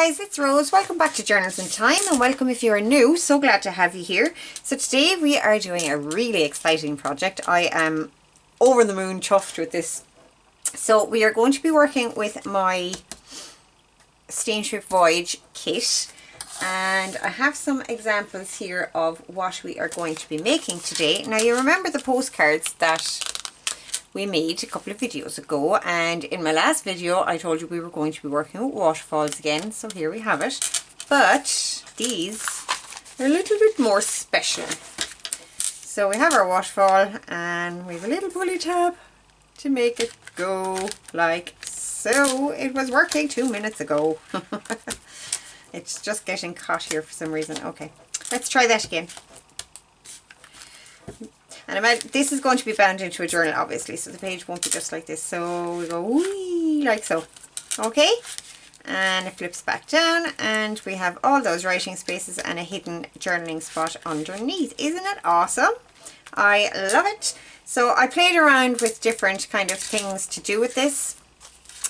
guys, it's Rose. Welcome back to Journals in Time, and welcome if you are new. So glad to have you here. So today we are doing a really exciting project. I am over the moon chuffed with this. So we are going to be working with my Steamship Voyage kit, and I have some examples here of what we are going to be making today. Now you remember the postcards that we made a couple of videos ago, and in my last video I told you we were going to be working with waterfalls again, so here we have it. But these are a little bit more special. So we have our waterfall and we have a little pulley tab to make it go like so. It was working 2 minutes ago. It's just getting caught here for some reason. Okay, let's try that again. And this is going to be bound into a journal, obviously, so the page won't be just like this. So we go wee, like so. Okay, and it flips back down, and we have all those writing spaces and a hidden journaling spot underneath. Isn't it awesome? I love it. So I played around with different kind of things to do with this,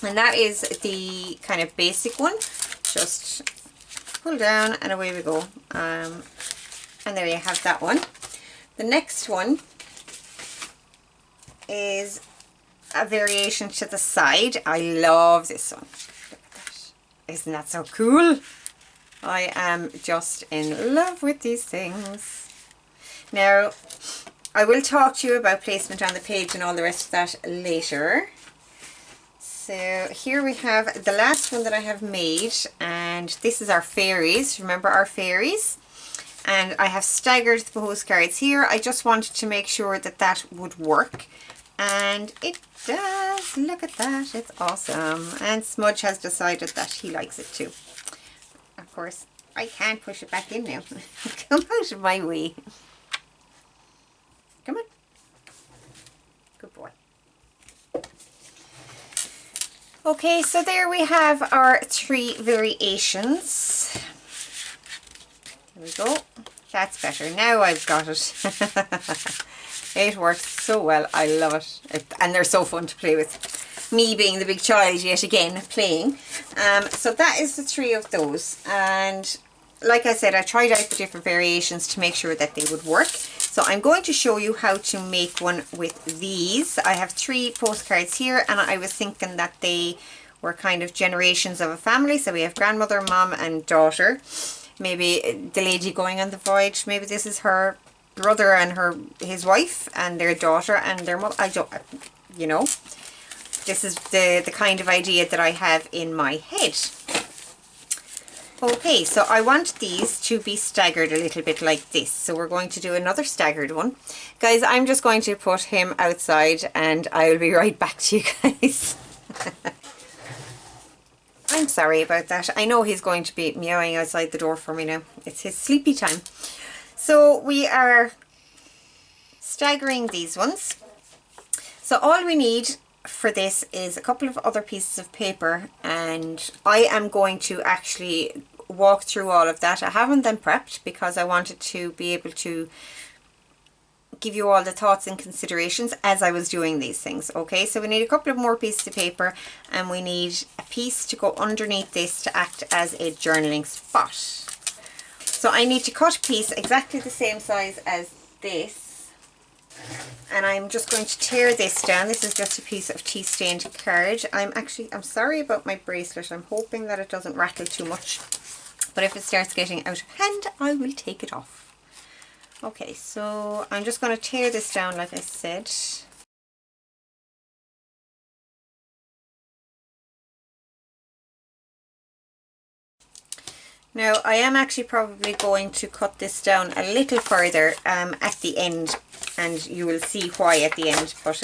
and that is the kind of basic one. Just pull down and away we go. And there you have that one. The next one is a variation to the side. I love this one. Look at that. Isn't that so cool? I am just in love with these things. Now, I will talk to you about placement on the page and all the rest of that later. So here we have the last one that I have made, and this is our fairies. Remember our fairies? And I have staggered the postcards here. I just wanted to make sure that that would work. And it does. Look at that. It's awesome. And Smudge has decided that he likes it too. Of course, I can't push it back in now. Come out of my way. Come on. Good boy. Okay, so there we have our 3 variations. There we go. That's better. Now I've got it. It works so well. I love it. And they're so fun to play with. Me being the big child yet again playing. So that is the 3 of those. And like I said, I tried out the different variations to make sure that they would work. So I'm going to show you how to make one with these. I have 3 postcards here, and I was thinking that they were kind of generations of a family. So we have grandmother, mom and daughter. Maybe the lady going on the voyage, maybe this is her brother and his wife and their daughter and their mother. I don't, you know, this is the kind of idea that I have in my head. Okay, so I want these to be staggered a little bit like this. So we're going to do another staggered one. Guys, I'm just going to put him outside and I'll be right back to you guys. I'm sorry about that. I know he's going to be meowing outside the door for me now. It's his sleepy time. So we are staggering these ones. So all we need for this is a couple of other pieces of paper, and I am going to actually walk through all of that. I haven't them prepped because I wanted to be able to give you all the thoughts and considerations as I was doing these things. Okay, so we need a couple of more pieces of paper, and we need a piece to go underneath this to act as a journaling spot. So I need to cut a piece exactly the same size as this, and I'm just going to tear this down. This is just a piece of tea stained card. I'm sorry about my bracelet. I'm hoping that it doesn't rattle too much, but if it starts getting out of hand I will take it off. Okay, so I'm just going to tear this down like I said. Now I am actually probably going to cut this down a little further at the end, and you will see why at the end, but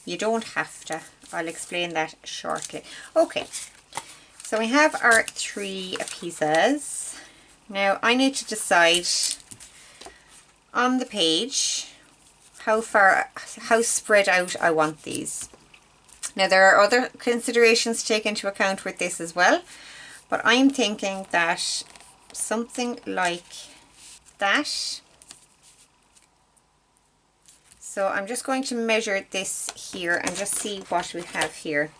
you don't have to. I'll explain that shortly. Okay, so we have our 3 pieces. Now I need to decide on the page how spread out I want these. Now there are other considerations to take into account with this as well, but I'm thinking that something like that. So I'm just going to measure this here and just see what we have here.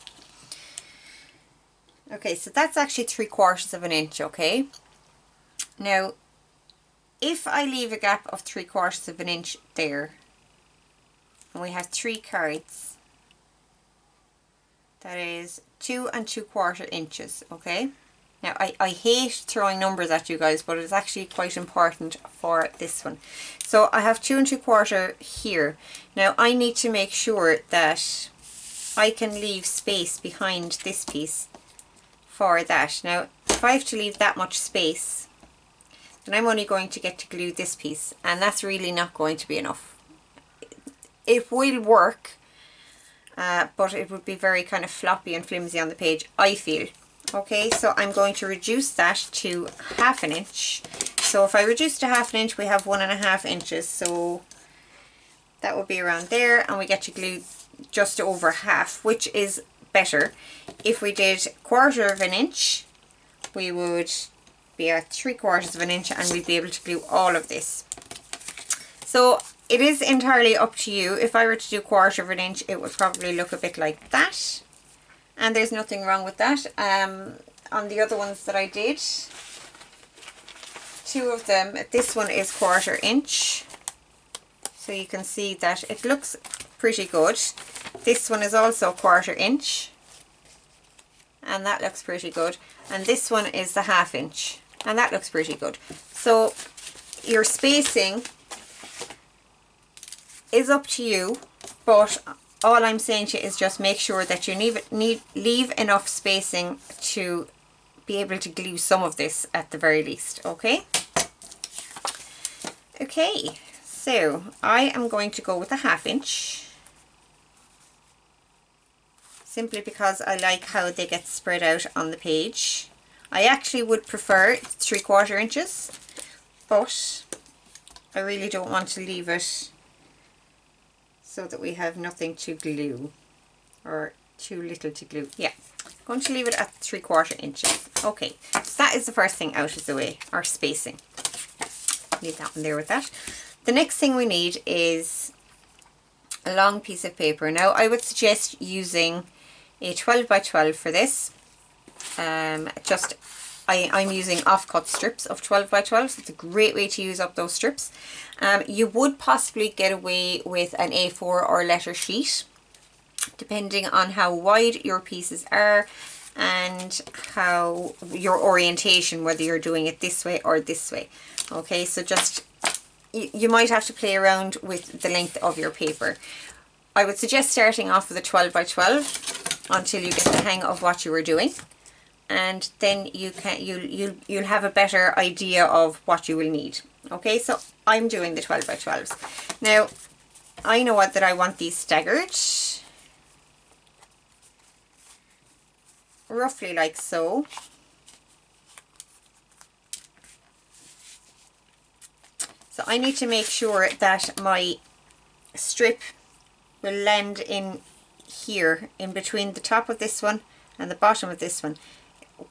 Okay, so that's actually 3/4 of an inch, okay? Now, if I leave a gap of 3/4 of an inch there, and we have 3 cards, that is 2 2/4 inches, okay? Now, I hate throwing numbers at you guys, but it's actually quite important for this one. So I have 2 2/4 here. Now, I need to make sure that I can leave space behind this piece for that. Now, if I have to leave that much space, then I'm only going to get to glue this piece, and that's really not going to be enough. It will work, but it would be very kind of floppy and flimsy on the page, I feel. Okay, so I'm going to reduce that to 1/2 an inch. So if I reduce to 1/2 an inch, we have 1.5 inches. So that would be around there, and we get to glue just over half, which is better. If we did 1/4 of an inch, we would be at 3/4 of an inch, and we'd be able to glue all of this. So it is entirely up to you. If I were to do 1/4 of an inch, it would probably look a bit like that. And there's nothing wrong with that. On the other ones that I did, 2 of them, this one is 1/4 inch. So you can see that it looks pretty good. This one is also 1/4 inch. And that looks pretty good. And this one is the 1/2 inch. And that looks pretty good. So your spacing is up to you, but all I'm saying to you is just make sure that you leave enough spacing to be able to glue some of this at the very least, okay? Okay, so I am going to go with a 1/2 inch, simply because I like how they get spread out on the page. I actually would prefer 3/4 inches, but I really don't want to leave it so that we have nothing to glue, or too little to glue. Yeah, I'm going to leave it at 3/4 inches. Okay, so that is the first thing out of the way, our spacing. Leave that one there with that. The next thing we need is a long piece of paper. Now, I would suggest using a 12 by 12 for this. I'm using offcut strips of 12 by 12, so it's a great way to use up those strips. You would possibly get away with an A4 or letter sheet, depending on how wide your pieces are and how your orientation, whether you're doing it this way or this way. Okay, so just, you might have to play around with the length of your paper. I would suggest starting off with a 12 by 12 until you get the hang of what you were doing. And then you'll have a better idea of what you will need. Okay, so I'm doing the 12 by 12s. Now, I know that I want these staggered, roughly like so. So I need to make sure that my strip will land in here, in between the top of this one and the bottom of this one,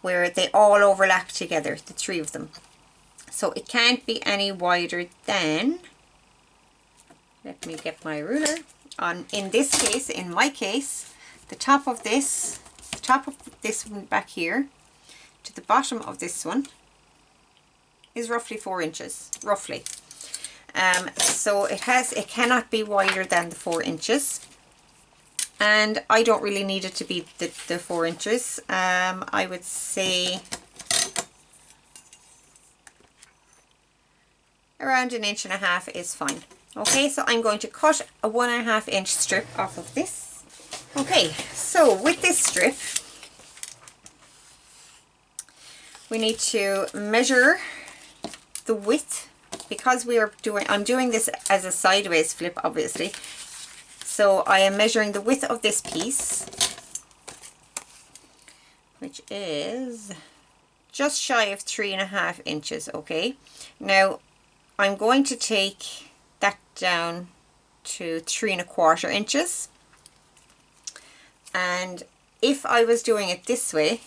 where they all overlap together, the 3 of them. So it can't be any wider than, let me get my ruler, in this case, in my case, the top of this one back here to the bottom of this one is roughly 4 inches, roughly. So it cannot be wider than the 4 inches. And I don't really need it to be the 4 inches. I would say around 1.5 inches is fine. Okay, so I'm going to cut a 1.5 inch strip off of this. Okay, so with this strip, we need to measure the width, because I'm doing this as a sideways flip, obviously. So I am measuring the width of this piece, which is just shy of 3.5 inches, okay? Now, I'm going to take that down to 3.25 inches. And if I was doing it this way,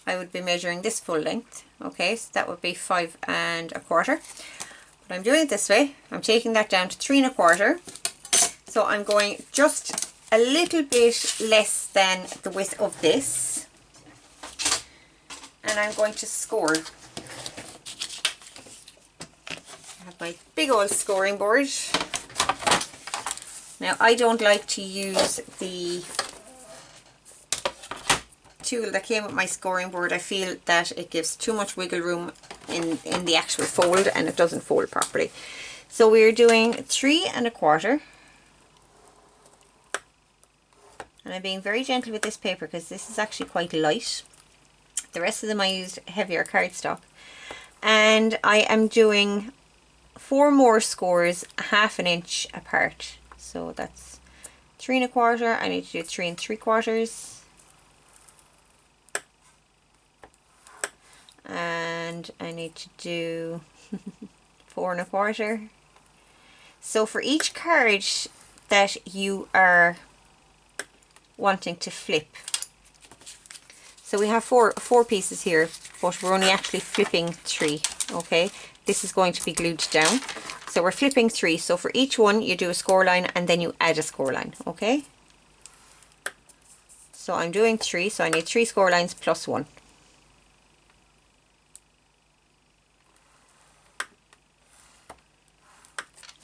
I would be measuring this full length, okay? So that would be 5.25. But I'm doing it this way. I'm taking that down to 3.25. So I'm going just a little bit less than the width of this. and I'm going to score. I have my big old scoring board. Now I don't like to use the tool that came with my scoring board. I feel that it gives too much wiggle room in the actual fold, and it doesn't fold properly. So we're doing 3 1/4. And I'm being very gentle with this paper because this is actually quite light. The rest of them I used heavier cardstock. And I am doing 4 more scores 1/2 inch apart. So that's 3 1/4. I need to do 3 3/4. And I need to do 4 1/4. So for each card that you are wanting to flip, so we have four pieces here, but we're only actually flipping 3. Okay, this is going to be glued down, so we're flipping 3. So for each one you do a score line and then you add a score line. Okay, so I'm doing 3, so I need 3 score lines plus 1.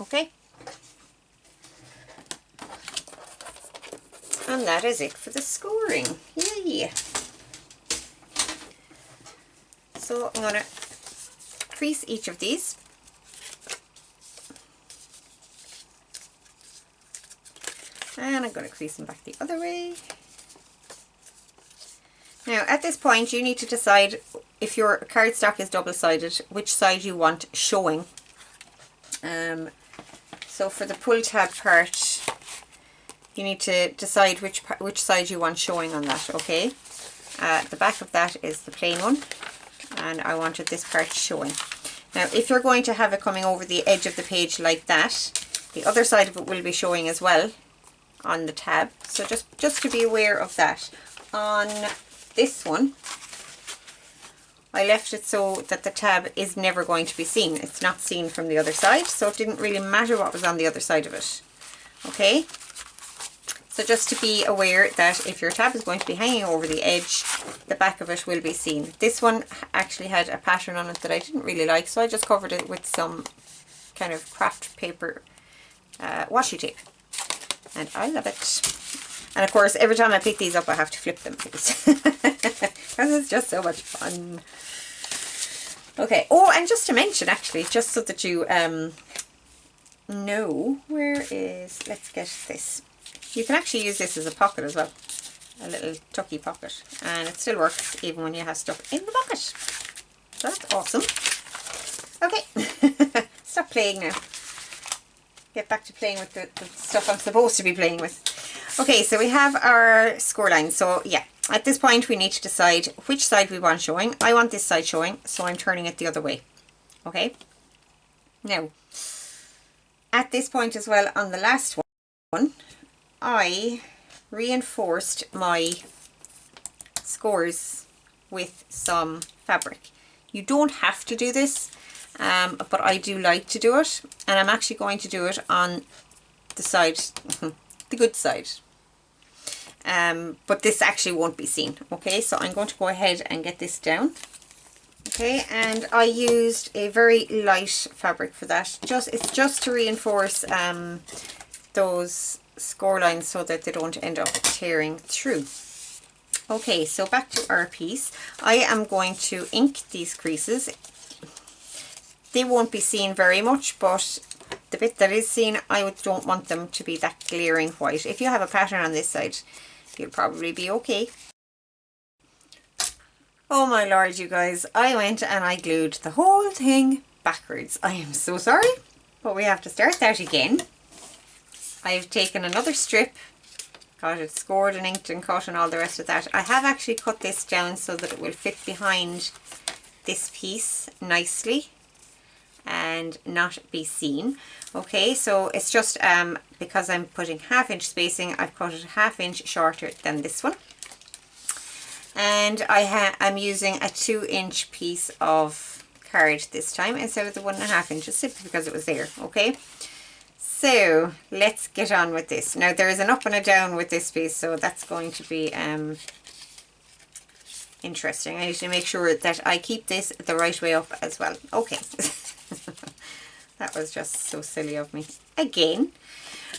Okay, and that is it for the scoring. Yay! So I'm going to crease each of these. And I'm going to crease them back the other way. Now at this point you need to decide, if your cardstock is double-sided, which side you want showing. So for the pull tab part, you need to decide which side you want showing on that. Okay, the back of that is the plain one, and I wanted this part showing. Now if you're going to have it coming over the edge of the page like that, the other side of it will be showing as well on the tab. So just to be aware of that. On this one, I left it so that the tab is never going to be seen. It's not seen from the other side, so it didn't really matter what was on the other side of it. Okay, so just to be aware that if your tab is going to be hanging over the edge, the back of it will be seen. This one actually had a pattern on it that I didn't really like, so I just covered it with some kind of craft paper washi tape, and I love it. And of course, every time I pick these up, I have to flip them because it's just so much fun. Okay. Oh, and just to mention, actually, just so that you know, let's get this. You can actually use this as a pocket as well, a little tucky pocket, and it still works even when you have stuff in the pocket. So that's awesome. Okay, stop playing now. Get back to playing with the stuff I'm supposed to be playing with. Okay, so we have our score line. So yeah, at this point we need to decide which side we want showing. I want this side showing, so I'm turning it the other way. Okay, now at this point as well, on the last one, I reinforced my scores with some fabric. You don't have to do this, but I do like to do it, and I'm actually going to do it on the side, the good side. But this actually won't be seen. Okay, so I'm going to go ahead and get this down. Okay, and I used a very light fabric for that. It's just to reinforce those score lines so that they don't end up tearing through. Okay, so back to our piece. I am going to ink these creases. They won't be seen very much, but the bit that is seen, I don't want them to be that glaring white. If you have a pattern on this side, you'll probably be okay. Oh my lord, you guys, I went and I glued the whole thing backwards. I am so sorry, but we have to start that again. I've taken another strip, got it scored and inked and cut and all the rest of that. I have actually cut this down so that it will fit behind this piece nicely and not be seen. Okay, so it's just because I'm putting 1/2 inch spacing, I've cut it 1/2 inch shorter than this one. And I'm using a 2 inch piece of card this time instead of the 1.5 inches, simply because it was there. Okay, so let's get on with this. Now there is an up and a down with this piece, so that's going to be interesting. I need to make sure that I keep this the right way up as well. Okay. That was just so silly of me. Again.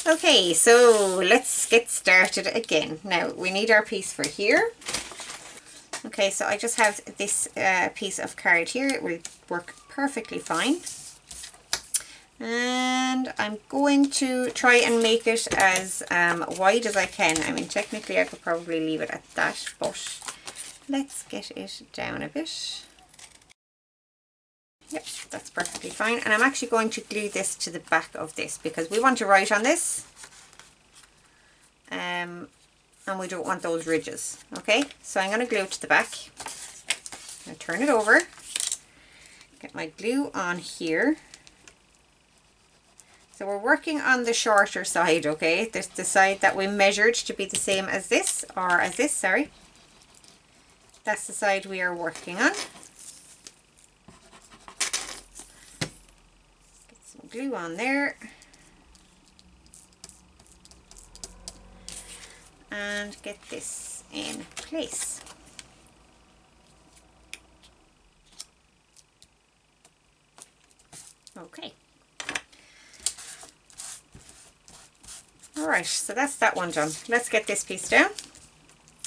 Okay, so let's get started again. Now, we need our piece for here. Okay, so I just have this piece of card here. It will work perfectly fine. And I'm going to try and make it as wide as I can. I mean, technically I could probably leave it at that, but let's get it down a bit. Yep, that's perfectly fine. And I'm actually going to glue this to the back of this because we want to write on this. And we don't want those ridges. Okay, so I'm going to glue it to the back. I'm going to turn it over. Get my glue on here. So we're working on the shorter side, okay? This the side that we measured to be the same as this, or as this, sorry. That's the side we are working on. Glue on there and get this in place. Okay. Alright, so that's that one done. Let's get this piece down.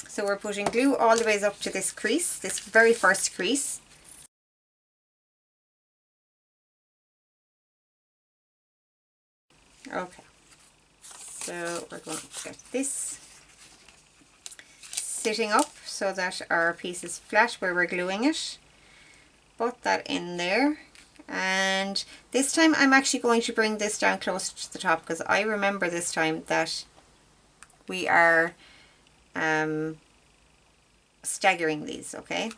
So we're putting glue all the way up to this crease, this very first crease. Okay, so we're going to get this sitting up so that our piece is flat where we're gluing it. Put that in there, and this time I'm actually going to bring this down closer to the top because I remember this time that we are staggering these, okay?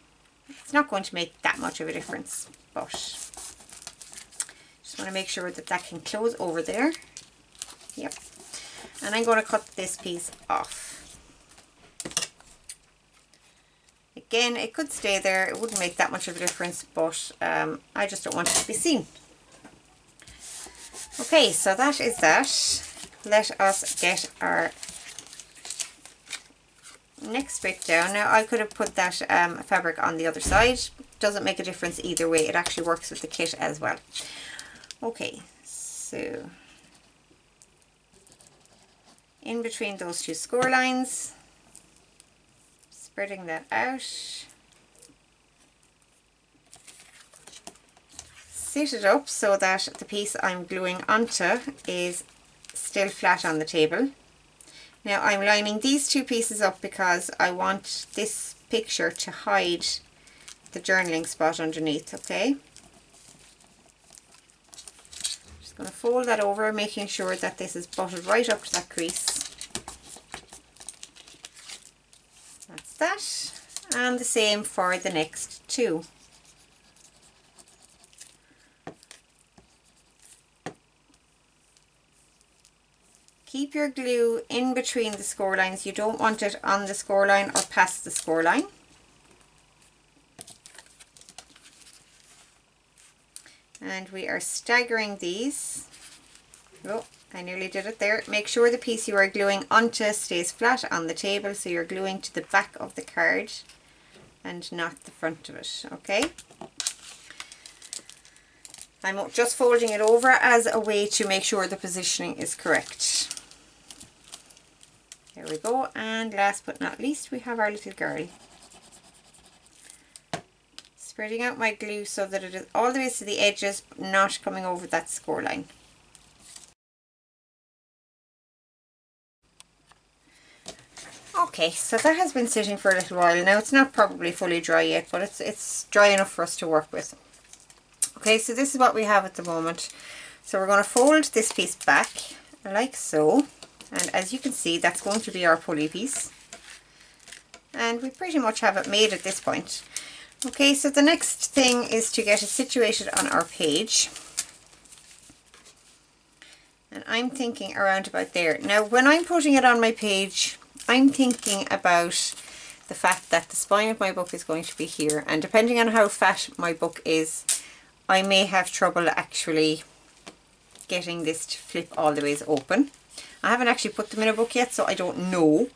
It's not going to make that much of a difference, but just want to make sure that that can close over there. Yep. And I'm going to cut this piece off. Again, it could stay there. It wouldn't make that much of a difference, but I just don't want it to be seen. Okay, so that is that. Let us get our next bit down. Now, I could have put that fabric on the other side. Doesn't make a difference either way. It actually works with the kit as well. Okay, so in between those two score lines, spreading that out, sit it up so that the piece I'm gluing onto is still flat on the table. Now I'm lining these two pieces up because I want this picture to hide the journaling spot underneath, okay? Just going to fold that over, making sure that this is butted right up to that crease. That's that. And the same for the next two. Keep your glue in between the score lines. You don't want it on the score line or past the score line. And we are staggering these. Oh, I nearly did it there. Make sure the piece you are gluing onto stays flat on the table, so you're gluing to the back of the card and not the front of it, okay? I'm just folding it over as a way to make sure the positioning is correct. There we go, and last but not least we have our little girl. Spreading out my glue so that it is all the way to the edges but not coming over that score line. Okay, so that has been sitting for a little while now. It's not probably fully dry yet, but it's dry enough for us to work with. Okay, so this is what we have at the moment. So we're going to fold this piece back like so. And as you can see, that's going to be our pulley piece. And we pretty much have it made at this point. Okay, so the next thing is to get it situated on our page. And I'm thinking around about there. Now, when I'm putting it on my page, I'm thinking about the fact that the spine of my book is going to be here. And depending on how fat my book is, I may have trouble actually getting this to flip all the ways open. I haven't actually put them in a book yet, so I don't know.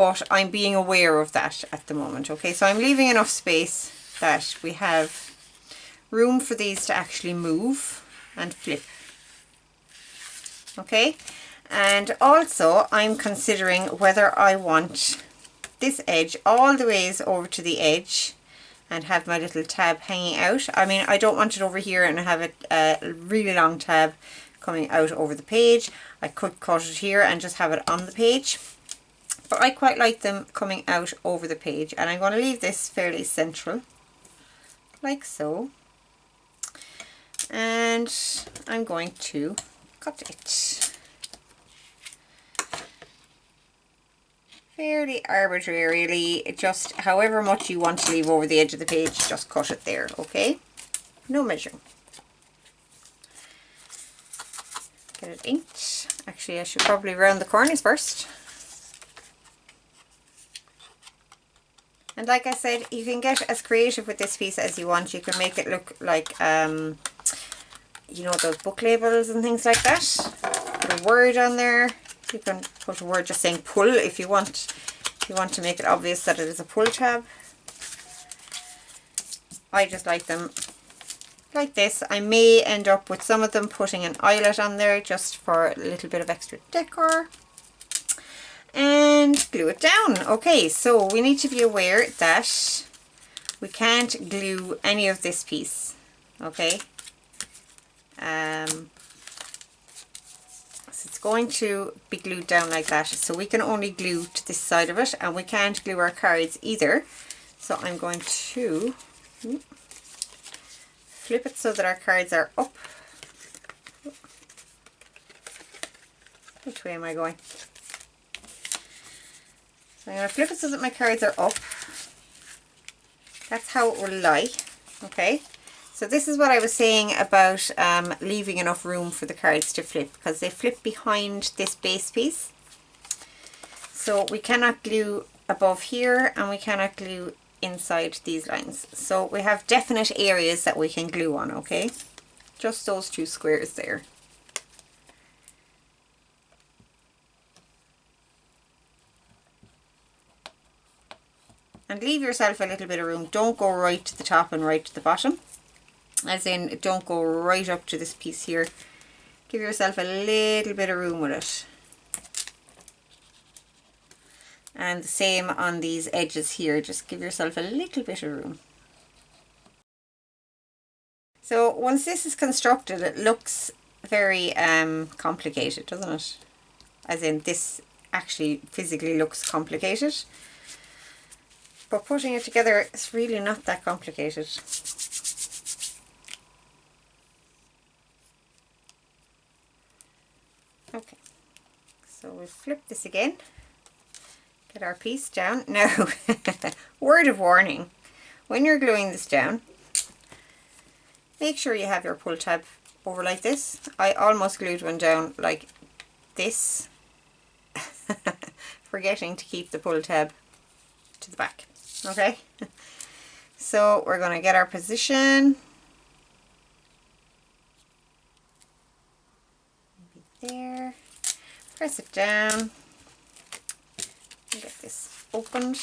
but I'm being aware of that at the moment. Okay, so I'm leaving enough space that we have room for these to actually move and flip. Okay, and also I'm considering whether I want this edge all the ways over to the edge and have my little tab hanging out. I mean, I don't want it over here and have it a really long tab coming out over the page. I could cut it here and just have it on the page, but I quite like them coming out over the page, and I'm going to leave this fairly central like so, and I'm going to cut it. Fairly arbitrarily, just however much you want to leave over the edge of the page, just cut it there, okay? No measuring. Get it inked. Actually, I should probably round the corners first. And like I said, you can get as creative with this piece as you want. You can make it look like, you know, those book labels and things like that. Put a word on there. You can put a word just saying pull if you want. If you want to make it obvious that it is a pull tab. I just like them like this. I may end up with some of them putting an eyelet on there just for a little bit of extra decor. And glue it down. Okay, so we need to be aware that we can't glue any of this piece. Okay. So it's going to be glued down like that, so we can only glue to this side of it, and we can't glue our cards either. So I'm going to flip it so that our cards are up. Which way am I going? So I'm going to flip it so that my cards are up. That's how it will lie. Okay. So this is what I was saying about leaving enough room for the cards to flip, because they flip behind this base piece. So we cannot glue above here, and we cannot glue inside these lines. So we have definite areas that we can glue on, okay? Just those two squares there. And leave yourself a little bit of room. Don't go right to the top and right to the bottom. As in, don't go right up to this piece here. Give yourself a little bit of room with it. And the same on these edges here. Just give yourself a little bit of room. So once this is constructed, it looks very complicated, doesn't it? As in, this actually physically looks complicated. But putting it together, it's really not that complicated. Okay, so we'll flip this again, get our piece down. Now, word of warning, when you're gluing this down, make sure you have your pull tab over like this. I almost glued one down like this, forgetting to keep the pull tab to the back. Okay, so we're going to get our position. There, press it down, and get this opened.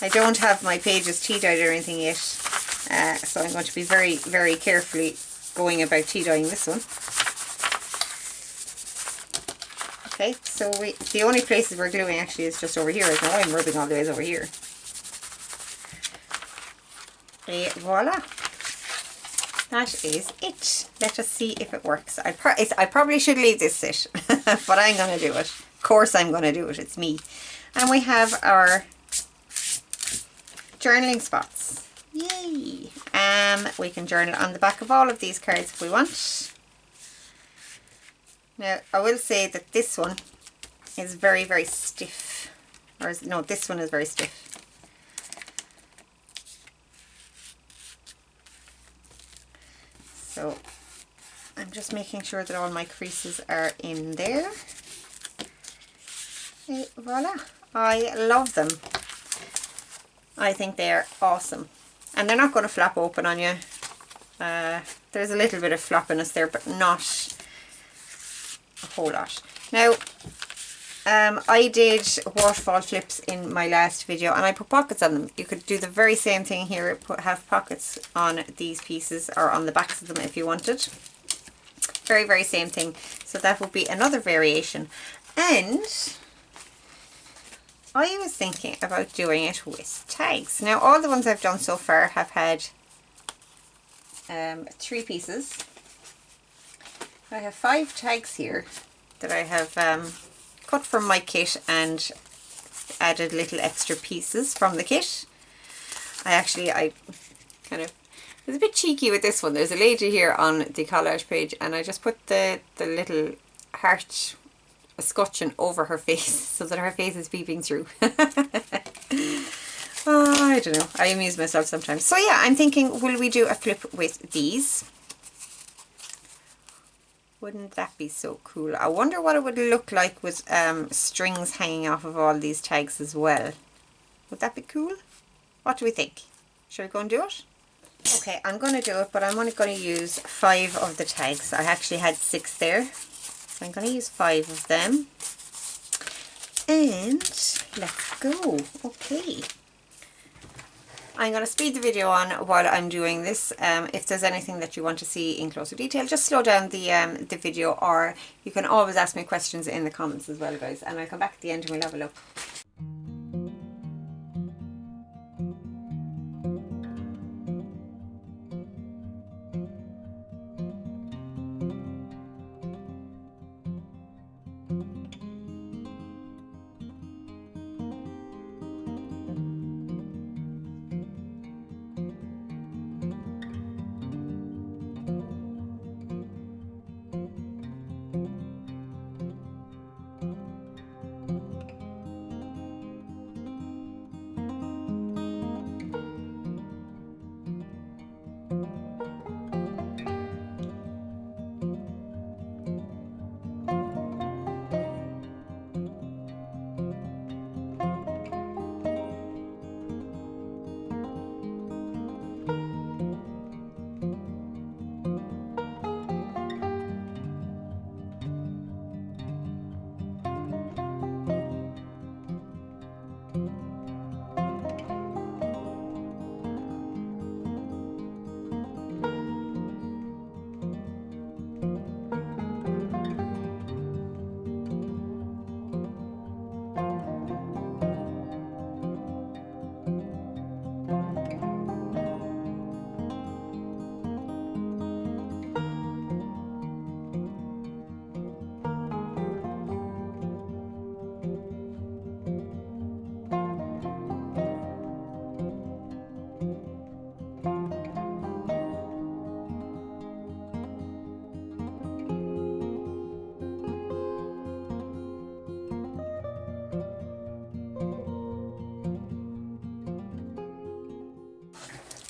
I don't have my pages tea-dyed or anything yet, so I'm going to be very, very carefully going about tea-dyeing this one. Okay, so the only places we're gluing actually is just over here. Now I'm rubbing all the ways over here. Et voila. That is it. Let us see if it works. I probably should leave this sit, but I'm going to do it. Of course I'm going to do it. It's me. And we have our journaling spots. Yay! We can journal on the back of all of these cards if we want. Now, I will say that this one is very, very stiff. Or no, this one is very stiff. So I'm just making sure that all my creases are in there. Et voila. I love them. I think they're awesome. And they're not going to flap open on you. There's a little bit of floppiness there, but not a whole lot. Now, I did waterfall flips in my last video and I put pockets on them. You could do the very same thing here, have pockets on these pieces or on the backs of them if you wanted. Very, very same thing. So that would be another variation. And I was thinking about doing it with tags. Now, all the ones I've done so far have had 3 pieces. I have 5 tags here that I have cut from my kit and added little extra pieces from the kit. I kind of was a bit cheeky with this one. There's a lady here on the collage page and I just put the little heart escutcheon over her face so that her face is peeping through. I don't know, I amuse myself sometimes. So yeah, I'm thinking, will we do a flip with these? Wouldn't that be so cool? I wonder what it would look like with strings hanging off of all these tags as well. Would that be cool? What do we think? Shall we go and do it? Okay, I'm going to do it, but I'm only going to use 5 of the tags. I actually had 6 there. So I'm going to use 5 of them. And let's go. Okay. I'm going to speed the video on while I'm doing this. If there's anything that you want to see in closer detail, just slow down the video, or you can always ask me questions in the comments as well, guys. And I'll come back at the end and we'll have a look.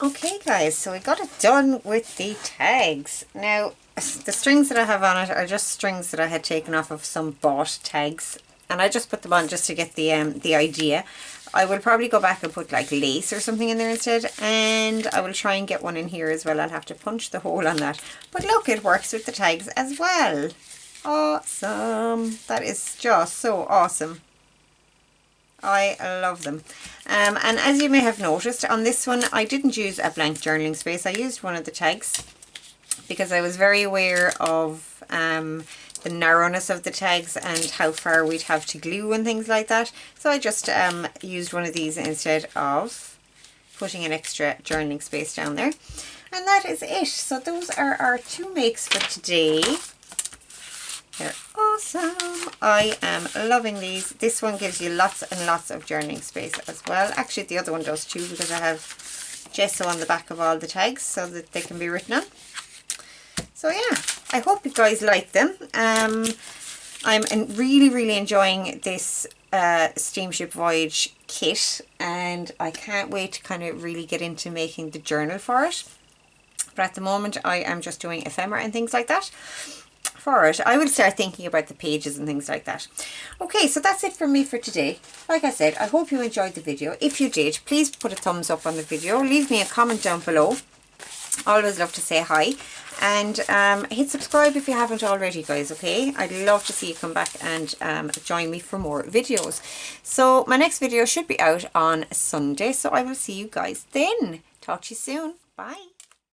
Okay guys, so we got it done with the tags. Now the strings that I have on it are just strings that I had taken off of some bought tags, and I just put them on just to get the idea. I will probably go back and put like lace or something in there instead, and I will try and get one in here as well. I'll have to punch the hole on that, but look, it works with the tags as well. Awesome. That is just so awesome. I love them. And as you may have noticed, on this one I didn't use a blank journaling space. I used one of the tags because I was very aware of the narrowness of the tags and how far we'd have to glue and things like that. So I just used one of these instead of putting an extra journaling space down there. And that is it. So those are our 2 makes for today. They're awesome. I am loving these. This one gives you lots and lots of journaling space as well. Actually, the other one does too, because I have gesso on the back of all the tags so that they can be written on. So yeah, I hope you guys like them. I'm really enjoying this Steamship Voyage kit, and I can't wait to kind of really get into making the journal for it. But at the moment I am just doing ephemera and things like that for it. I will start thinking about the pages and things like that. Okay, so that's it from me for today. Like I said, I hope you enjoyed the video. If you did, please put a thumbs up on the video. Leave me a comment down below. Always love to say hi. And hit subscribe if you haven't already, guys, okay? I'd love to see you come back and join me for more videos. So my next video should be out on Sunday, so I will see you guys then. Talk to you soon. Bye.